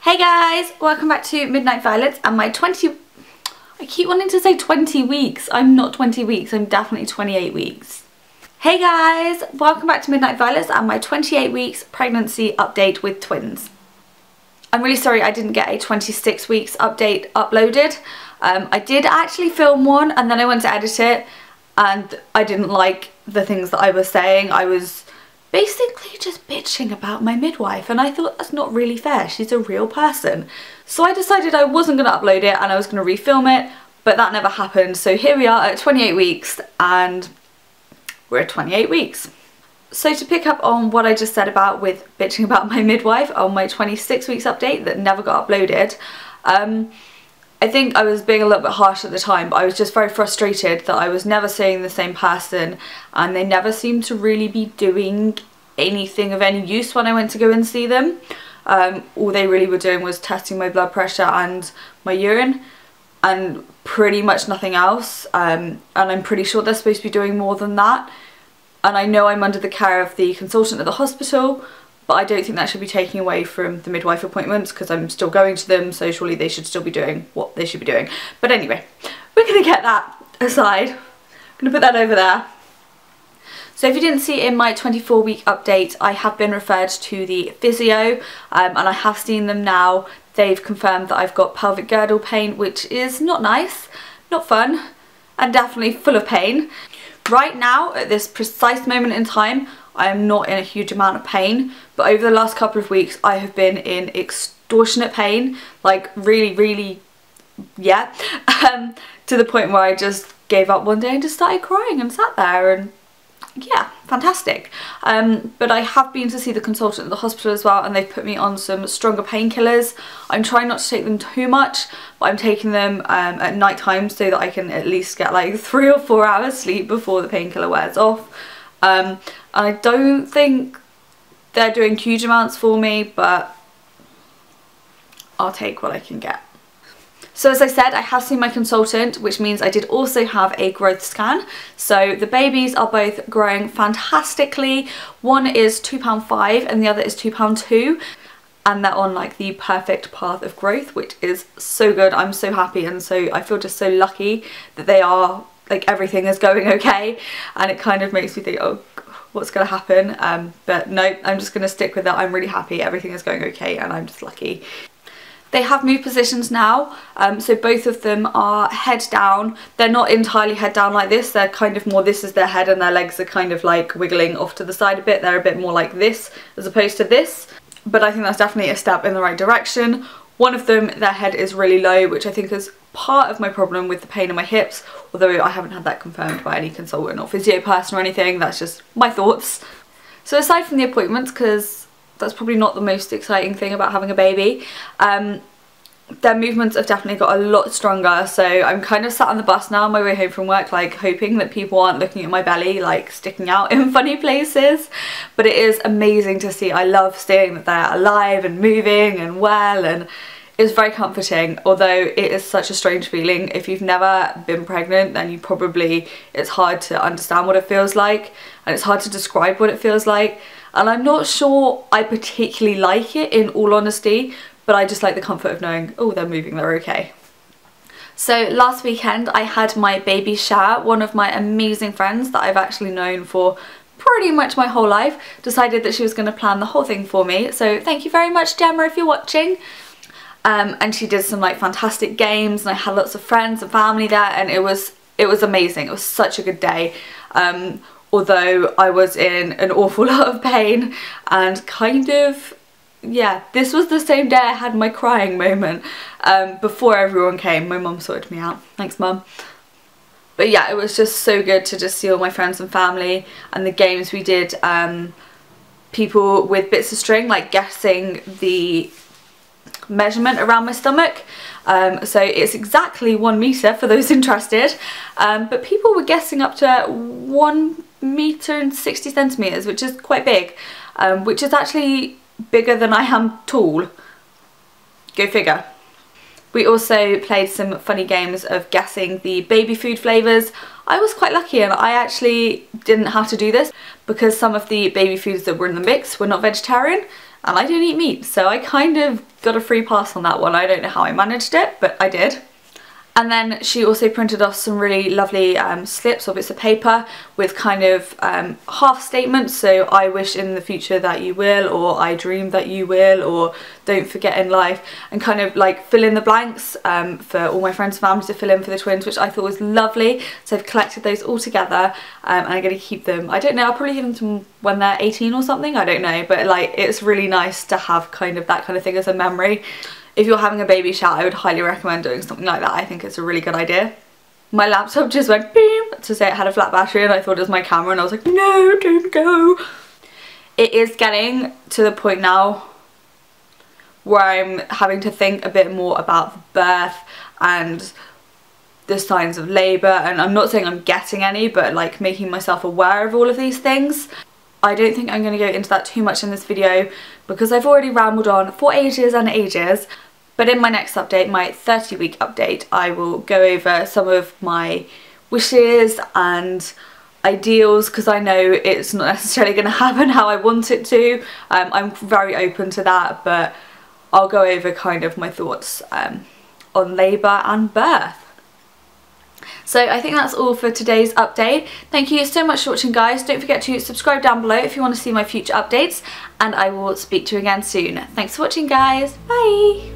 Hey guys, welcome back to Midnight Violets and my I keep wanting to say 20 weeks. I'm not 20 weeks, I'm definitely 28 weeks. Hey guys, welcome back to Midnight Violets and my 28 weeks pregnancy update with twins. I'm really sorry I didn't get a 26 weeks update uploaded. I did actually film one and then I went to edit it and I didn't like the things that I was saying. I was basically just bitching about my midwife and I thought that's not really fair. She's a real person. So I decided I wasn't going to upload it and I was going to refilm it, but that never happened. So here we are at 28 weeks and we're at 28 weeks. So to pick up on what I just said about with bitching about my midwife on my 26 weeks update that never got uploaded, I think I was being a little bit harsh at the time, but I was just very frustrated that I was never seeing the same person and they never seemed to really be doing anything of any use when I went to go and see them. All they really were doing was testing my blood pressure and my urine and pretty much nothing else. And I'm pretty sure they're supposed to be doing more than that. And I know I'm under the care of the consultant at the hospital, but I don't think that should be taking away from the midwife appointments because I'm still going to them, so surely they should still be doing what they should be doing. But anyway, we're going to get that aside. I'm going to put that over there. So if you didn't see in my 24-week update, I have been referred to the physio and I have seen them now. They've confirmed that I've got pelvic girdle pain, which is not nice, not fun, and definitely full of pain. Right now, at this precise moment in time, I am not in a huge amount of pain, but over the last couple of weeks I have been in extortionate pain, like really, yeah, to the point where I just gave up one day and just started crying and sat there and yeah, fantastic. But I have been to see the consultant at the hospital as well and they've put me on some stronger painkillers. I'm trying not to take them too much, but I'm taking them at night time so that I can at least get like 3 or 4 hours sleep before the painkiller wears off. And I don't think they're doing huge amounts for me, but I'll take what I can get. So as I said, I have seen my consultant, which means I did also have a growth scan. So the babies are both growing fantastically. One is £2.5 and the other is £2.2. And they're on like the perfect path of growth, which is so good. I'm so happy and so I feel just so lucky that they are, like, everything is going okay. And it kind of makes me think, oh, what's going to happen? But no, I'm just going to stick with it. I'm really happy. Everything is going okay and I'm just lucky. They have moved positions now, so both of them are head down. They're not entirely head down like this, they're kind of more, this is their head and their legs are kind of like wiggling off to the side a bit. They're a bit more like this as opposed to this, but I think that's definitely a step in the right direction. One of them, their head is really low, which I think is part of my problem with the pain in my hips, although I haven't had that confirmed by any consultant or physio person or anything. That's just my thoughts. So aside from the appointments, because that's probably not the most exciting thing about having a baby, their movements have definitely got a lot stronger. So I'm kind of sat on the bus now on my way home from work, like hoping that people aren't looking at my belly like sticking out in funny places, but it is amazing to see. I love seeing that they're alive and moving and well, and it's very comforting, although it is such a strange feeling. If you've never been pregnant, then you probably, it's hard to understand what it feels like and it's hard to describe what it feels like. And I'm not sure I particularly like it, in all honesty, but I just like the comfort of knowing, oh, they're moving, they're okay. So last weekend I had my baby shower. One of my amazing friends that I've actually known for pretty much my whole life decided that she was going to plan the whole thing for me. So thank you very much, Gemma, if you're watching. And she did some like fantastic games and I had lots of friends and family there and it was amazing. It was such a good day. Although I was in an awful lot of pain and kind of, yeah, this was the same day I had my crying moment. Before everyone came, my mum sorted me out. Thanks, Mum. But yeah, it was just so good to just see all my friends and family and the games we did. People with bits of string, like guessing the measurement around my stomach. So it's exactly 1 metre for those interested, but people were guessing up to 1 metre and 60 centimetres, which is quite big, which is actually bigger than I am tall. Go figure. We also played some funny games of guessing the baby food flavours. I was quite lucky and I actually didn't have to do this because some of the baby foods that were in the mix were not vegetarian, and I don't eat meat, so I kind of got a free pass on that one. I don't know how I managed it, but I did. And then she also printed off some really lovely slips or bits of paper with kind of half statements. So I wish in the future that you will, or I dream that you will, or don't forget in life, and kind of like fill in the blanks for all my friends and family to fill in for the twins, which I thought was lovely. So I've collected those all together and I'm going to keep them. I don't know, I'll probably give them to when they're 18 or something, I don't know, but like it's really nice to have kind of that kind of thing as a memory. If you're having a baby shower, I would highly recommend doing something like that. I think it's a really good idea. My laptop just went beep to say it had a flat battery, and I thought it was my camera, and I was like, no, don't go. It is getting to the point now where I'm having to think a bit more about the birth and the signs of labour, and I'm not saying I'm getting any, but like making myself aware of all of these things. I don't think I'm going to go into that too much in this video because I've already rambled on for ages and ages. But in my next update, my 30-week update, I will go over some of my wishes and ideals, because I know it's not necessarily going to happen how I want it to. I'm very open to that, but I'll go over kind of my thoughts on labour and birth. So I think that's all for today's update. Thank you so much for watching, guys. Don't forget to subscribe down below if you want to see my future updates, and I will speak to you again soon. Thanks for watching, guys. Bye!